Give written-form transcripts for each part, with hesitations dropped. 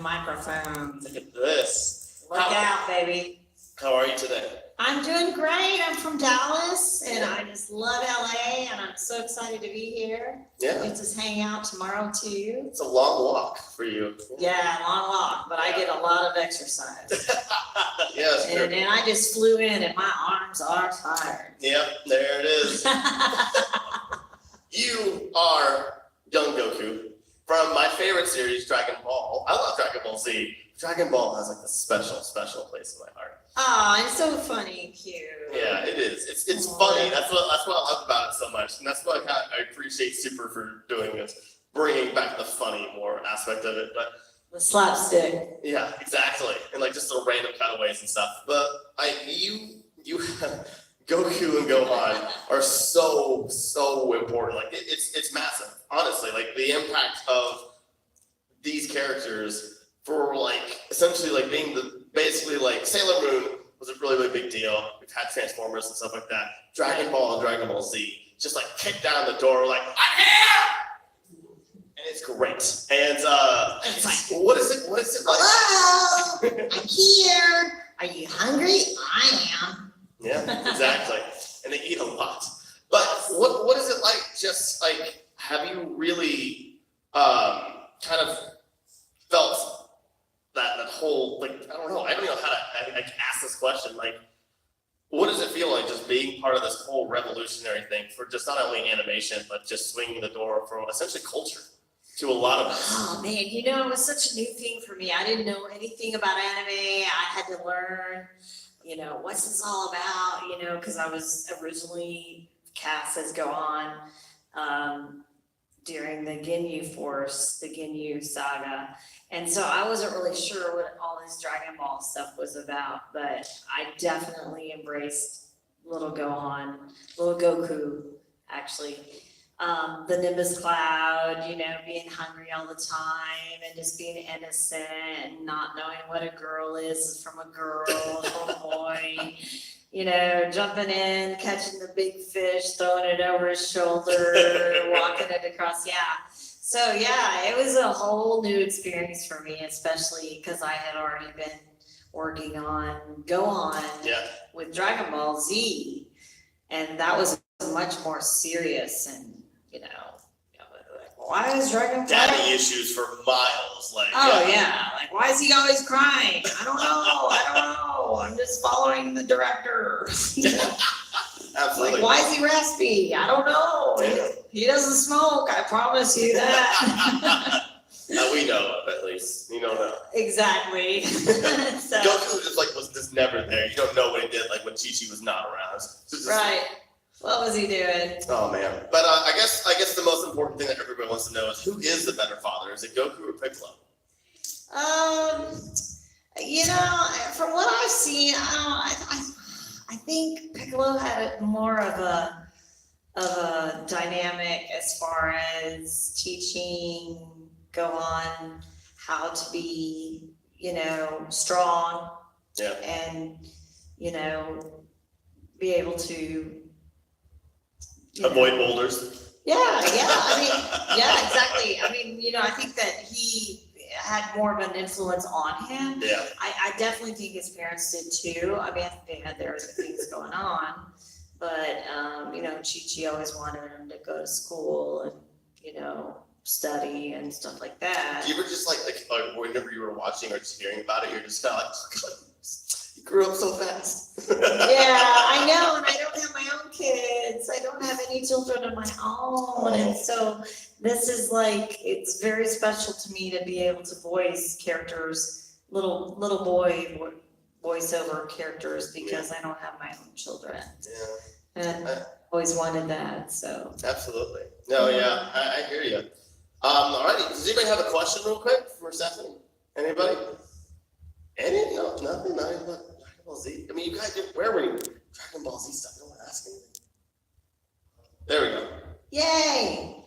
microphones. Look at this. Look out, baby. How are you today? I'm doing great. I'm from Dallas, and I just love LA, and I'm so excited to be here. Yeah. Get to hang out tomorrow too. It's a long walk for you. Yeah, long walk, but I get a lot of exercise. Yeah, that's true. And I just flew in, and my arms are tired. Yep, there it is. You are young Goku from my favorite series, Dragon Ball. I love Dragon Ball Z. Dragon Ball has like a special place in my heart. Oh, it's so funny and cute. Yeah, it is. It's funny. That's what I love about it so much, and that's what I appreciate Super for doing is bringing back the funny more aspect of it. But the slapstick. yeah, exactly, and like just the random cutaways and stuff. But you Goku and Gohan are so important. Like it's massive. Honestly, like the impact of these characters for like essentially like being basically like Sailor Moon was a really big deal. We've had Transformers and stuff like that. Dragon Ball and Dragon Ball Z just like kick down the door like I'm here, and it's great. And it's like what is it like? Hello, I'm here. Are you hungry? I am. Yeah, exactly. And they eat a lot. But what is it like? Just like have you really kind of felt that whole like I don't know. I don't know how to ask this question. Like, what does it feel like just being part of this whole revolutionary thing for just not only animation but just swinging the door from essentially culture to a lot of us? Oh man, it was such a new thing for me. I didn't know anything about anime. I had to learn, what's this all about? Because I was originally cast as Gohan during the Ginyu saga. And so I wasn't really sure what all this Dragon Ball stuff was about, but I definitely embraced little Gohan, little Goku, actually. The Nimbus Cloud, being hungry all the time and just being innocent and not knowing what a girl is from a girl, from a boy. Jumping in, catching the big fish, throwing it over his shoulder, walking it across. Yeah. So yeah, it was a whole new experience for me, especially because I had already been working on Gohan with Dragon Ball Z, and that was much more serious and why is Dragon Ball Daddy issues for miles, like like why is he always crying? I don't know. I'm just following the director. Absolutely. Like, why is he raspy? I don't know. He doesn't smoke. I promise you that. We know at least. You don't know. Exactly. So, Goku was just never there. You don't know what he did like when Chi-Chi was not around. Right. What was he doing? Oh man. But I guess the most important thing that everybody wants to know is who is the better father? Is it Goku or Piccolo? From what I've seen, I think Piccolo had more of a dynamic as far as teaching Gohan how to be, strong. Yeah. And, be able to avoid boulders. Yeah, exactly. I think that he had more of an influence on him. Yeah. I definitely think his parents did too. I think they had their things going on, but Chi-Chi always wanted him to go to school and study and stuff like that. Do you ever just like whenever you were watching or just hearing about it, you're just kind of like you grew up so fast. Yeah, I know, and I don't have my own kids. I don't have any children of my own, and so this is it's very special to me to be able to voice characters, little boy voiceover characters, because I don't have my own children. Yeah. And I always wanted that, so. Absolutely. No, yeah, I hear you. Alrighty, does anybody have a question real quick for Stephanie? Anybody? No, nothing. Not even Dragon Ball Z. I mean, you guys, where were you? Dragon Ball Z stuff. Don't want to ask anything. There we go. Yay!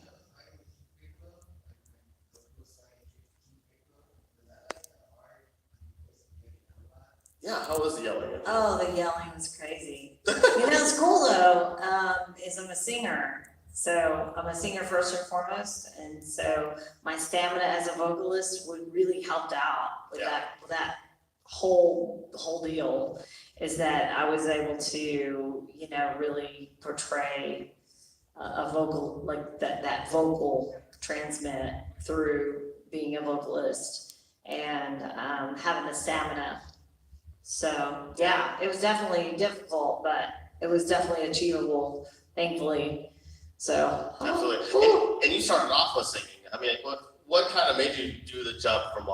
Yeah, how was the yelling? Oh, the yelling was crazy. It's cool though, is I'm a singer. So I'm a singer first and foremost, and so my stamina as a vocalist would really helped out with that whole deal. Is that I was able to, really portray a vocal, like that vocal transmit through being a vocalist and having the stamina. So yeah, it was definitely difficult, but it was definitely achievable, thankfully. So Absolutely. And you started off with singing. I mean, what kind of made you do the jump from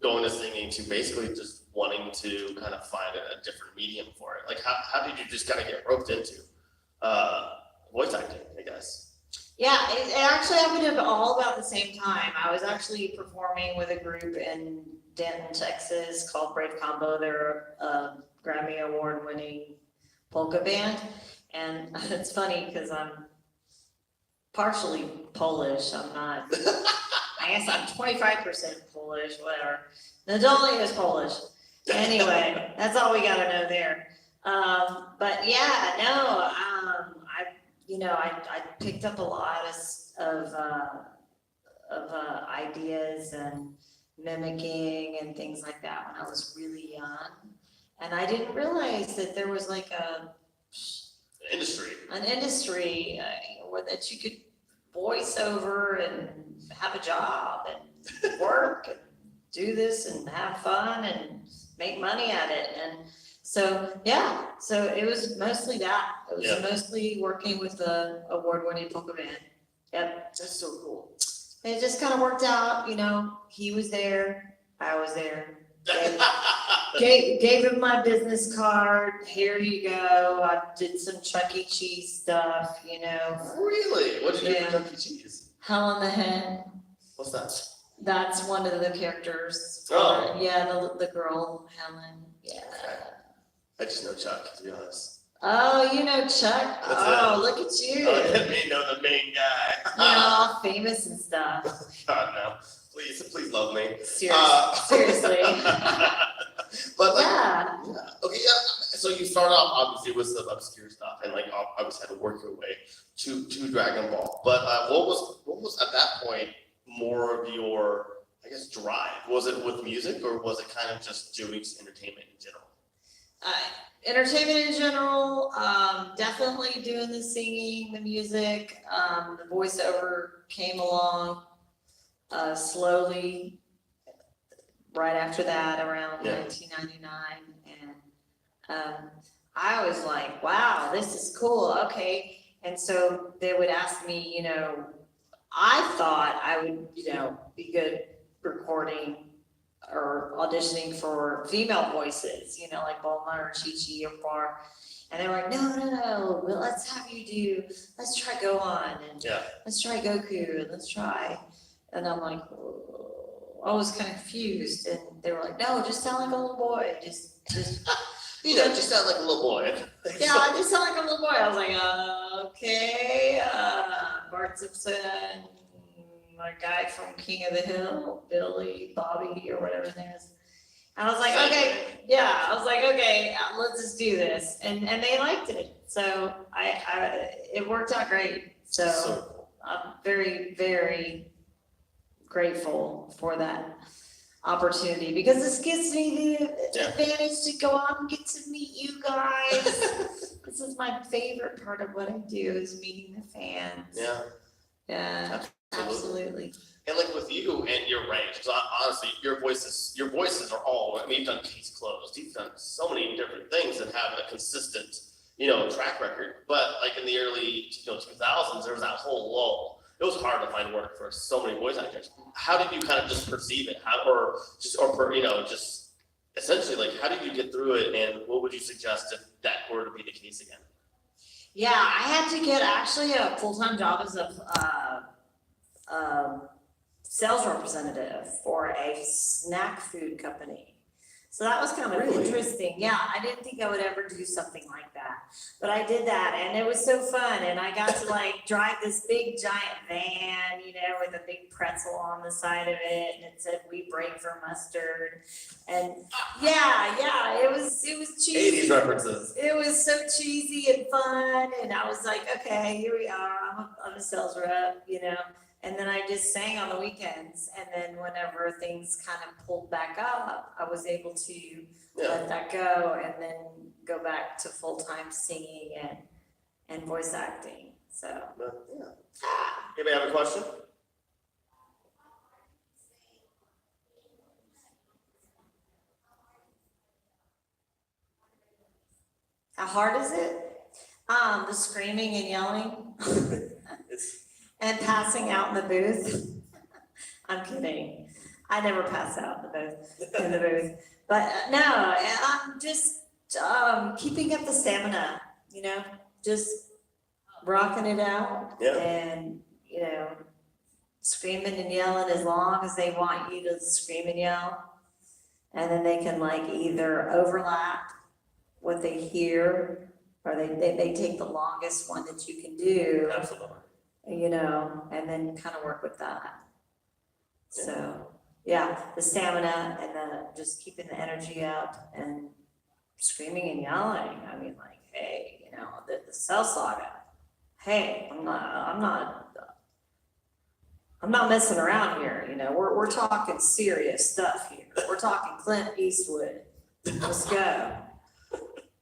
going to singing to basically just wanting to kind of find a different medium for it? Like how did you just kind of get roped into voice acting, I guess? Yeah, it actually happened all about the same time. I was actually performing with a group in Denton, Texas called Brave Combo. They're a Grammy Award winning polka band. And it's funny because I'm partially Polish. I'm not, I guess I'm 25% Polish, whatever. Nadolny is Polish. Anyway, that's all we gotta know there. But yeah, no, I picked up a lot of ideas and mimicking and things like that when I was really young. And I didn't realize that there was like an industry where that you could voice over and have a job and work and do this and have fun and make money at it. And so, yeah, so it was mostly that. It was mostly working with the award-winning polka band. Yep. That's so cool. And it just kind of worked out, he was there, I was there. Gave him my business card. Here you go. I did some Chuck E. Cheese stuff, Really? What did you do for Chuck E. Cheese? Hell in the Hen. What's that? That's one of the characters. Oh. Yeah, the girl, Helen. Yeah. Okay. I just know Chuck, to be honest. Oh, you know Chuck? Look at you. Oh, let me know the main guy. All famous and stuff. God, no. Please love me. Seriously. But yeah. Okay, yeah. So you start off obviously with some obscure stuff, and obviously had to work your way to Dragon Ball. But what was at that point more of your, I guess, drive? Was it with music, or was it kind of just doing entertainment in general? Entertainment in general, definitely doing the singing, the music, the voiceover came along slowly right after that, around 1999, and I was like, wow, this is cool, okay. And so they would ask me, I thought I would, be good recording or auditioning for female voices, like Bulma or Chi-Chi or Bar. And they were like, no, well, let's try Gohan, and let's try Goku, and let's try. And I'm like, oh, I was kind of confused. And they were like, no, just sound like a little boy. Just just sound like a little boy. Yeah, I just sound like a little boy. I was like, okay, Bart Simpson, my guy from King of the Hill, Billy, Bobby, or whatever his name is. And I was like, okay, let's just do this. And they liked it. So it worked out great. So I'm very, very grateful for that opportunity, because this gives me the advantage to go out and get to meet you guys. This is my favorite part of what I do, is meeting the fans. Yeah, absolutely. And like with you and your range, because honestly, your voices are all, you've done Case Closed, you've done so many different things and have a consistent, track record. But like in the early 2000s, there was that whole lull. It was hard to find work for so many voice actors. How did you kind of just perceive it? Just essentially, like, how did you get through it, and what would you suggest if that were to be the case again? Yeah, I had to get actually a full-time job as a sales representative for a snack food company. So that was kind of Really? interesting. Yeah, I didn't think I would ever do something like that. But I did that and it was so fun. And I got to like drive this big giant van, you know, with a big pretzel on the side of it. And it said, "We break for mustard." And yeah, it was cheesy. 80s references. It was so cheesy and fun. And I was like, okay, here we are. I'm a sales rep, you know. And then I just sang on the weekends, and then whenever things kind of pulled back up, I was able to let that go and then go back to full-time singing and voice acting, so. But, yeah. Anybody have a question? How hard is it? The screaming and yelling It's and passing out in the booth. I'm kidding. I never pass out in the booth. But no, I'm just keeping up the stamina, you know, just rocking it out. Yeah. And, you know, screaming and yelling as long as they want you to scream and yell. And then they can like either overlap what they hear, or they take the longest one that you can do. absolutely. You know, and then kind of work with that. So, yeah, the stamina and the just keeping the energy up and screaming and yelling. I mean, like, hey, you know, the Cell Saga. Hey, I'm not messing around here. You know, we're talking serious stuff here. We're talking Clint Eastwood. Let's go.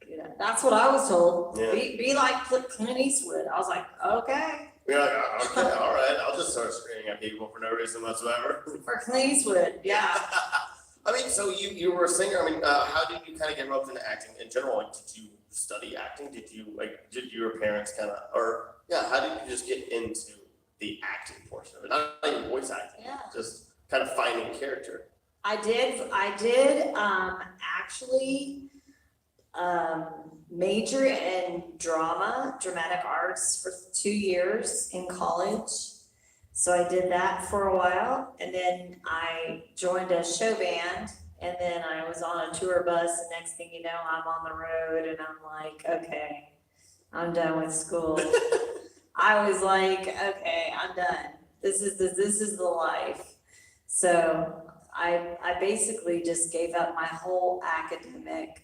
You know, that's what I was told. Yeah. Be like Clint Eastwood. I was like, okay. You're like, okay, all right, I'll just start screaming at people for no reason whatsoever. For Clint Eastwood, yeah. I mean, so you were a singer. I mean, how did you kind of get roped into acting in general? Like, did you study acting? Did your parents kind of, or how did you just get into the acting portion of it? Not even voice acting, Yeah. just kind of finding character. I did actually major in dramatic arts for 2 years in college. So I did that for a while, and then I joined a show band, and then I was on a tour bus, and next thing you know, I'm on the road, and I'm like, okay, I'm done with school. I was like, okay, I'm done. This is the life. So I basically just gave up my whole academic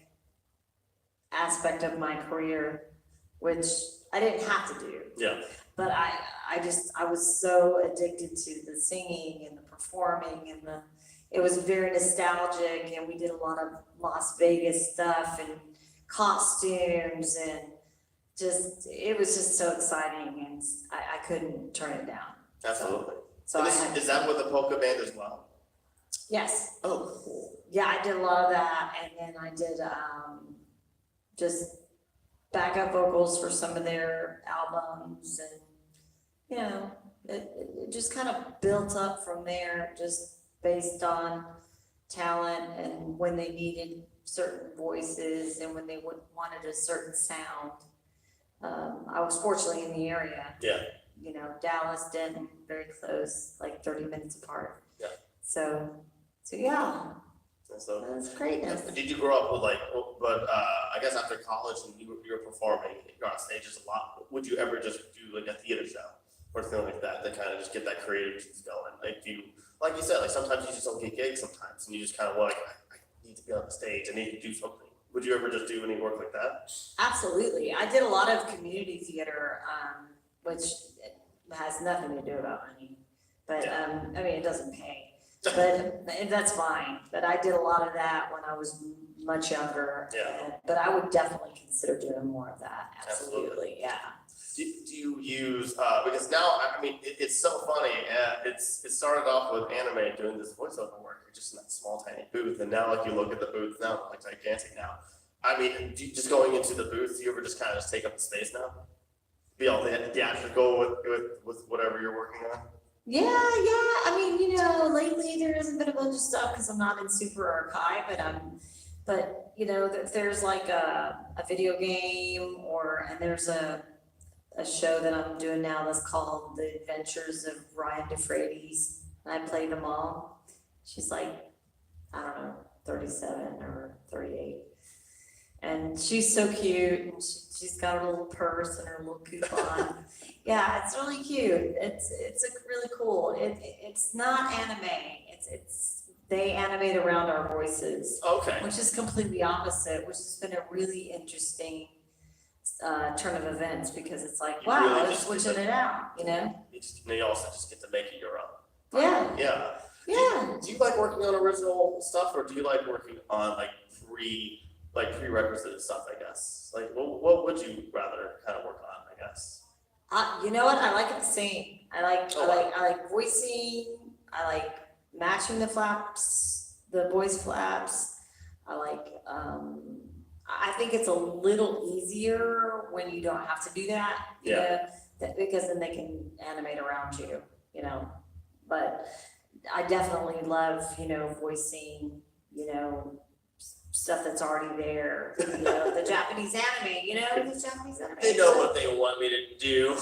aspect of my career, which I didn't have to do. Yeah. But I was so addicted to the singing and the performing and it was very nostalgic, and we did a lot of Las Vegas stuff and costumes, and it was just so exciting, and I couldn't turn it down. Absolutely. So Is that with the polka band as well? Yes. Oh, cool. Yeah, I did a lot of that, and then I did just backup vocals for some of their albums, and you know, it just kind of built up from there, just based on talent and when they needed certain voices and when they wanted a certain sound. I was fortunately in the area. Yeah. You know, Dallas, Denton, very close, like 30 minutes apart. Yeah. So yeah. So That's greatness. did you grow up with I guess after college and you were performing, you're on stages a lot, would you ever just do like a theater show or something like that kind of just get that creative juice going? Like like you said, like sometimes you just don't get gigs sometimes, and you just kind of like, I need to be on the stage, I need to do something. Would you ever just do any work like that? Absolutely. I did a lot of community theater, which has nothing to do about money, but I mean, it doesn't pay. But that's fine. But I did a lot of that when I was much younger. Yeah. But I would definitely consider doing more of that. Absolutely, yeah. Do you use because now I mean it's so funny. It started off with anime doing this voiceover work. You're just in that small tiny booth, and now like you look at the booth now, like gigantic now. I mean, just going into the booth, do you ever just kind of just take up the space now? Be all theatrical with whatever you're working on. Yeah. I mean, you know, lately there has been a bunch of stuff because I'm not in super archive, but you know, if there's like a video game and there's a show that I'm doing now that's called The Adventures of Ryan DeFreitas, and I play them all. She's like, I don't know, 37 or 38. And she's so cute, and she's got her little purse and her little coupon. Yeah, it's really cute. It's really cool. It's not anime. They animate around our voices, Okay. which is completely opposite, which has been a really interesting turn of events, because it's like, You wow, really they're just get switching to- it out, you know? You also just get to make it your own. Yeah, Yeah. yeah. Do you like working on original stuff, or do you like working on like prerequisite stuff, I guess? Like, what would you rather kind of work on, I guess? You know what? I like it the same. I like Oh, wow. I like voicing. I like matching the flaps, the voice flaps. I like. I think it's a little easier when you don't have to do that. You know, because then they can animate around you. You know, but I definitely love, voicing. Stuff that's already there. The Japanese anime. The Japanese anime. They know what they want me to do.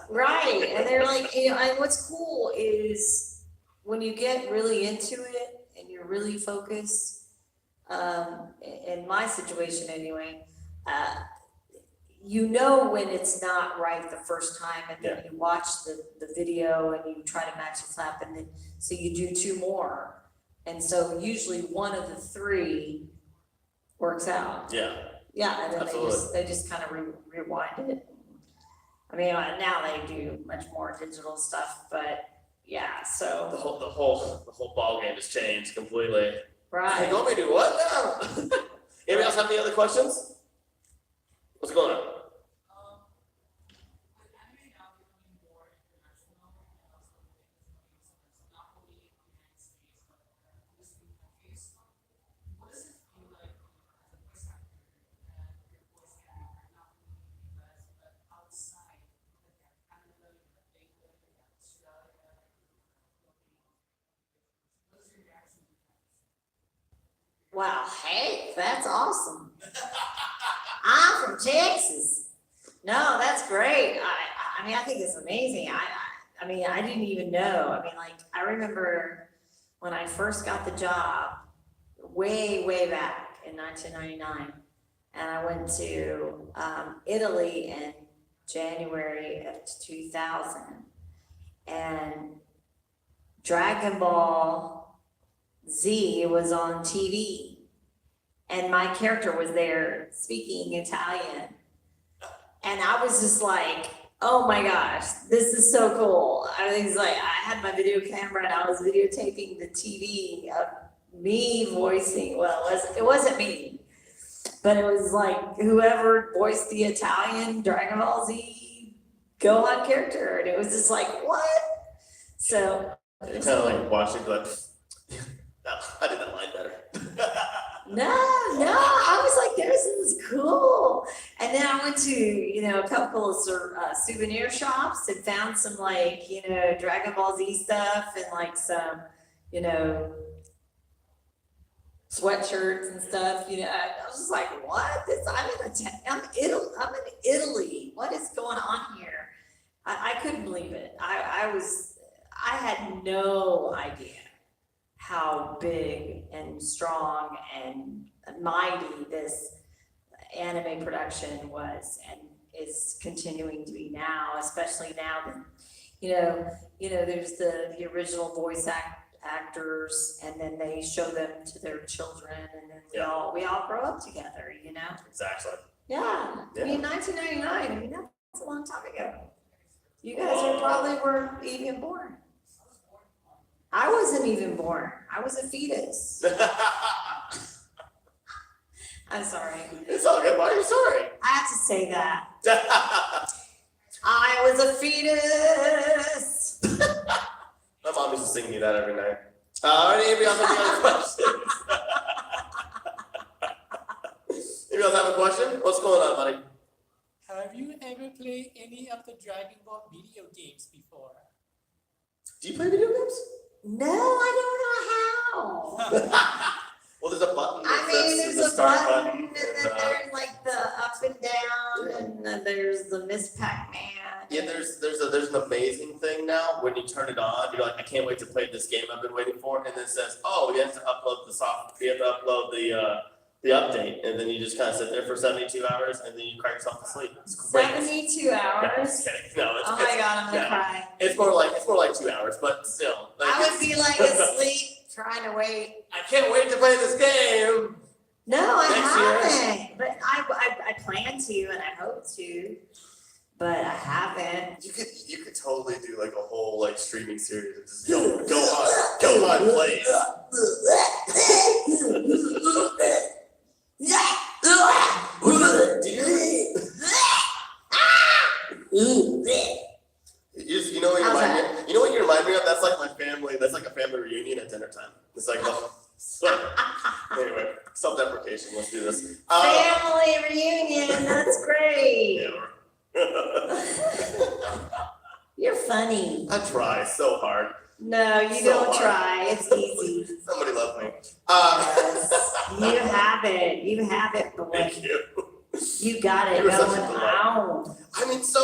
Right, and they're like, and what's cool is when you get really into it and you're really focused, in my situation anyway, when it's not right the first time, and then you watch the video and you try to match the slap, and then, so you do two more. And so usually one of the three works out. Yeah. Yeah, and then Absolutely. they just kind of rewind it. I mean, now they do much more digital stuff, but yeah, The so, whole ball game has changed completely. Hey, right. you want me to do what now? Anybody else have any other questions? What's going on? Wow, hey, that's awesome. I'm from Texas. No, that's great. I mean, I think it's amazing. I mean, I didn't even know. I mean, like, I remember when I first got the job, way back in 1999, and I went to Italy in January of 2000, and Dragon Ball Z was on TV, and my character was there speaking Italian, and I was just like, oh my gosh, this is so cool. I was like, I had my video camera and I was videotaping the TV of me voicing, well, it wasn't me, but it was like whoever voiced the Italian Dragon Ball Z Gohan character, and it was just like, what? So It's kind of like watching, like, no, I did that line better. No, I was like, this is cool. And then I went to, a couple of souvenir shops and found some Dragon Ball Z stuff and like some, sweatshirts and stuff. I was just like, what? I'm in Italy. What is going on here? I couldn't believe it. I had no idea how big and strong and mighty this anime production was and is continuing to be now, especially now that, there's the original voice actors, and then they show them to their children, and then we all grow up together, Exactly. Yeah. I mean, 1999, I mean, that's a long time ago. You guys probably weren't even born. I wasn't even born. I was a fetus. I'm sorry. It's all good. Why are you sorry? I have to say that. I was a fetus. My mom used to sing me that every night. Anybody else have any other questions? Anybody else have a question? What's going on, buddy? Have you ever played any of the Dragon Ball video games before? Do you play video games? No, I don't know how. Well, there's a button that There's says the a start button, button. and then there's like the up and down, and then there's the Miss Pac-Man. Yeah, there's an amazing thing now when you turn it on, you're like, I can't wait to play this game I've been waiting for, and then it says, oh, you have to upload the update, and then you just kind of sit there for 72 hours, and then you cry yourself to sleep. It's great. 72 hours? No, Oh my God, I'm gonna yeah. cry. It's more like 2 hours, but still. Like, I would be like asleep trying to wait. I can't wait to play this game. No, I Next haven't, but I plan to and I hope to, but I haven't. You could totally do like a whole like streaming series and just go on plays. You know what you How's remind me of? You know what you remind me of? That's like my family. That's like a family reunion at dinner time. It's like, anyway, self-deprecation. Let's do this. Family reunion, that's great. You're funny. I try so hard. No, you So don't hard. try, it's easy. Somebody love me. Yes, you have it, boy. Thank you. You got it You were such a going delight. on. I mean, so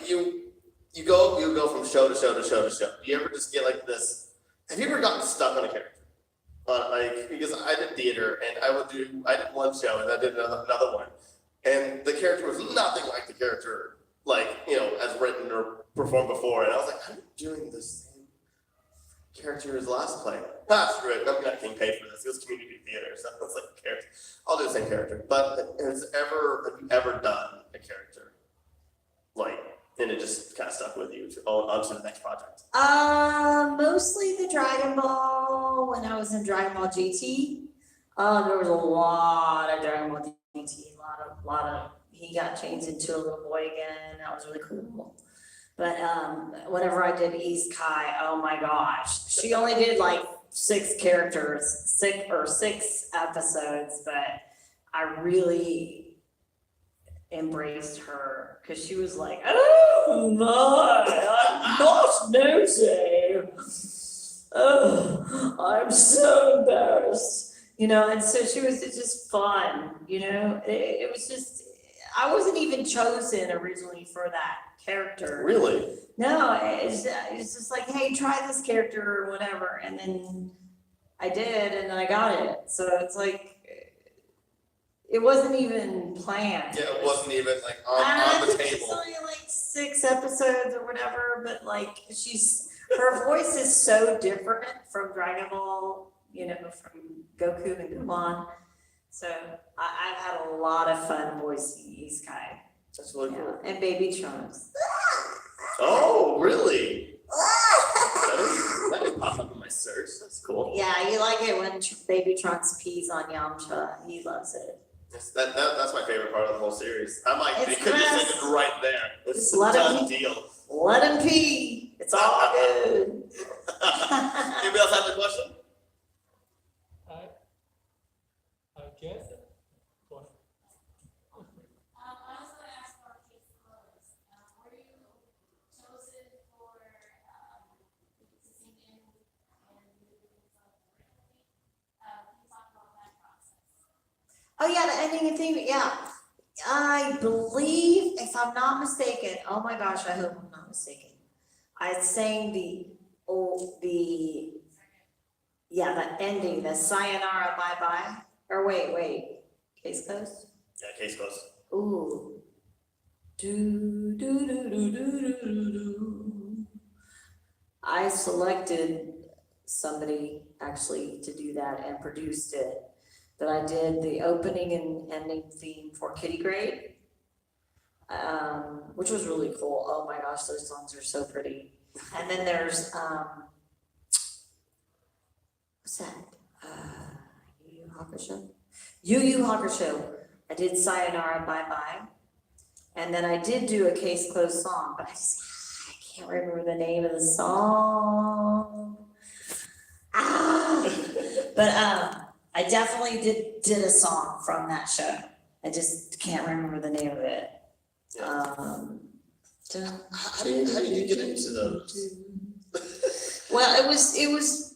you go from show to show to show to show. Do you ever just get like this? Have you ever gotten stuck on a character? Because I did theater and I did one show and I did another one, and the character was nothing like the character as written or performed before, and I was like, I'm doing the same character as last play. Screw it, I'm not getting paid for this. It was community theater, so I was like, who cares? I'll do the same character. But have you ever done a character and it just kind of stuck with you onto the next project? Mostly the Dragon Ball, when I was in Dragon Ball GT. There was a lot of Dragon Ball GT, a lot of, he got changed into a little boy again, that was really cool. But, whenever I did East Kai, oh my gosh, she only did like 6 episodes, but I really embraced her because she was like, oh my, I'm not nosy. Oh, I'm so embarrassed. And so she was just fun, it was just, I wasn't even chosen originally for that character. Really? No, it's just like, hey, try this character or whatever, and then I did, and then I got it. So it's like, it wasn't even planned. Yeah, it wasn't even like on I the think it's table. only like 6 episodes or whatever, but like her voice is so different from Dragon Ball, from Goku and Gohan. So I've had a lot of fun voicing East Kai. That's really cool. And Baby Trunks. Oh, really? That didn't pop up in my search. That's cool. Yeah, you like it when Baby Trunks pees on Yamcha. He loves it. That's my favorite part of the whole series. I'm like, they It's could just gross. end it right there. It's Just a let done him- deal. Let him pee. It's all good. Anybody else have a question? I guess. What? I was gonna ask about case closed. Were you chosen for to sing in and do things like randomly? Can you talk about that process? Oh yeah, the ending and theme. Yeah, I believe, if I'm not mistaken. Oh my gosh, I hope I'm not mistaken. I sang the ending, the sayonara bye bye. Or wait, case closed. Yeah, case closed. Ooh. Do do do do do do do do. I selected somebody actually to do that and produced it. But I did the opening and ending theme for Kitty Grade, which was really cool. Oh my gosh, those songs are so pretty. And then there's what's that? Yu Yu Hakusho. Yu Yu Hakusho. I did Sayonara Bye Bye, and then I did do a Case Closed song, but I can't remember the name of the song. But I definitely did a song from that show. I just can't remember the name of it. Yeah. How did you get into those? Well, it was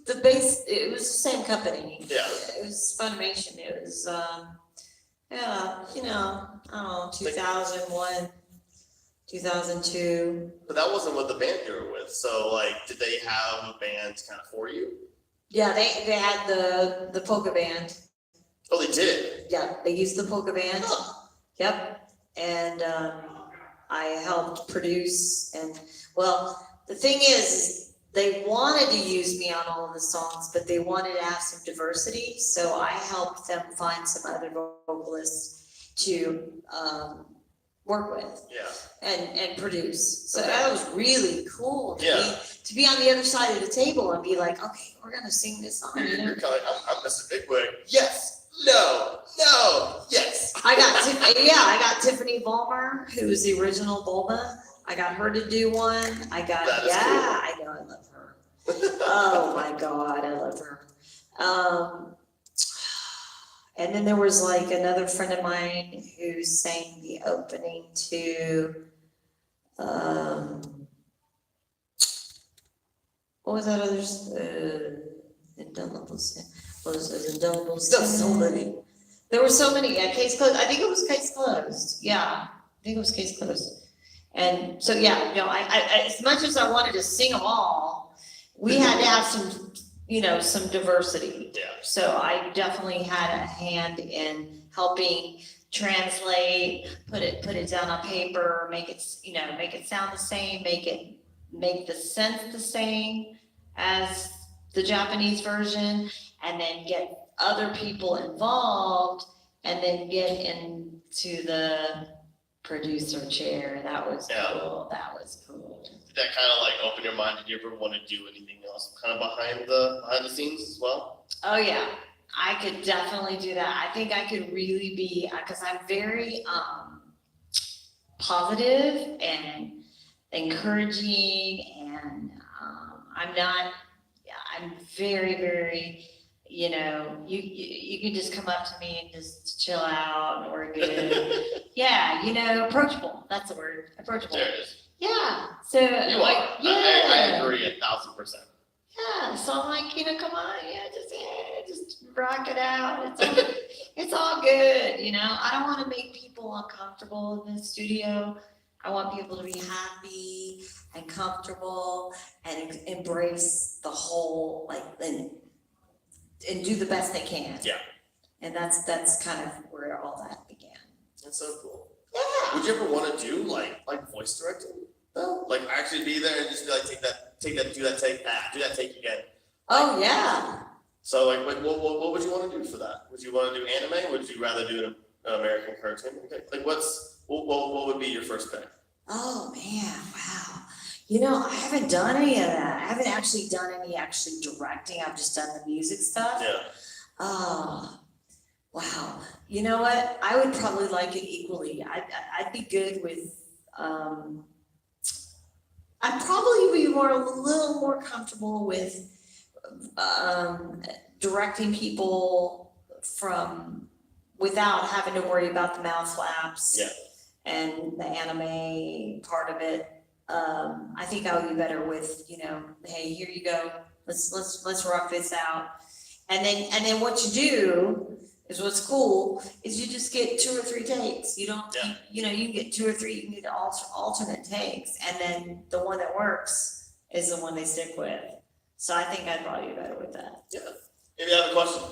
the base. It was the same company. Yeah. It was Funimation. It was I don't know, 2001. 2002. But that wasn't what the band you were with. So like, did they have a band kind of for you? Yeah, they had the polka band. Oh, they did. Yeah, they used the polka band. Huh. Yep. And I helped produce and, well, the thing is they wanted to use me on all of the songs, but they wanted to have some diversity. So I helped them find some other vocalists to work with Yeah. and produce. So Okay. that was really cool to be on the other side of the table and be like, okay, we're gonna sing this song, you know? You're kind of like, I'm Mr. Bigwig. Yes. No. No. Yes. I got Tiffany Ballmer, who was the original Bulma. I got her to do one. That is I know, I love her. Oh my God, I love her. And then there was like another friend of mine who sang the opening to, what was that other, Indelible Sin? What was it, Indelible Sin? There's so many. There were so many, yeah, Case Closed, I think it was Case Closed, yeah, I think it was Case Closed. And so, yeah, you know, I as much as I wanted to sing them all, we had to have some, you know, some diversity. Yeah. So I definitely had a hand in helping translate, put it down on paper, make it, you know, make it sound the same, make the sense the same as the Japanese version, and then get other people involved, and then get into the producer chair. That was cool. That was cool. Did that kind of like open your mind? Did you ever want to do anything else kind of behind the scenes as well? Oh yeah, I could definitely do that. I think I could really be, because I'm very positive and encouraging, and I'm very, very, you know, you can just come up to me and just chill out and we're good. Yeah, you know, approachable. That's the word. Approachable. There it is. Yeah. So You like, are. yeah. I agree 1,000%. Yeah. So I'm like, you know, come on, just rock it out. It's all good, you know. I don't want to make people uncomfortable in the studio. I want people to be happy and comfortable and embrace the whole, like, and do the best they can. Yeah. And that's kind of where all that began. That's so cool. Yeah. Would you ever want to do like voice directing? No. Like actually be there and just be like do that take again. Oh yeah. So like what would you want to do for that? Would you want to do anime? Would you rather do an American cartoon? Okay. Like what would be your first pick? Oh man, wow. You know, I haven't done any of that. I haven't actually done any directing. I've just done the music stuff. Yeah. Oh, wow. You know what? I would probably like it equally. I'd be good with, I'd probably be a little more comfortable with directing people without having to worry about the mouth flaps. Yeah. And the anime part of it. I think I would be better with, you know, hey, here you go. Let's rock this out. And then what you do is what's cool is you just get 2 or 3 takes. You don't, you know, you can get 2 or 3, you can get alternate takes, and then the one that works is the one they stick with. So I think I'd probably be better with that. Yeah. If you have a question.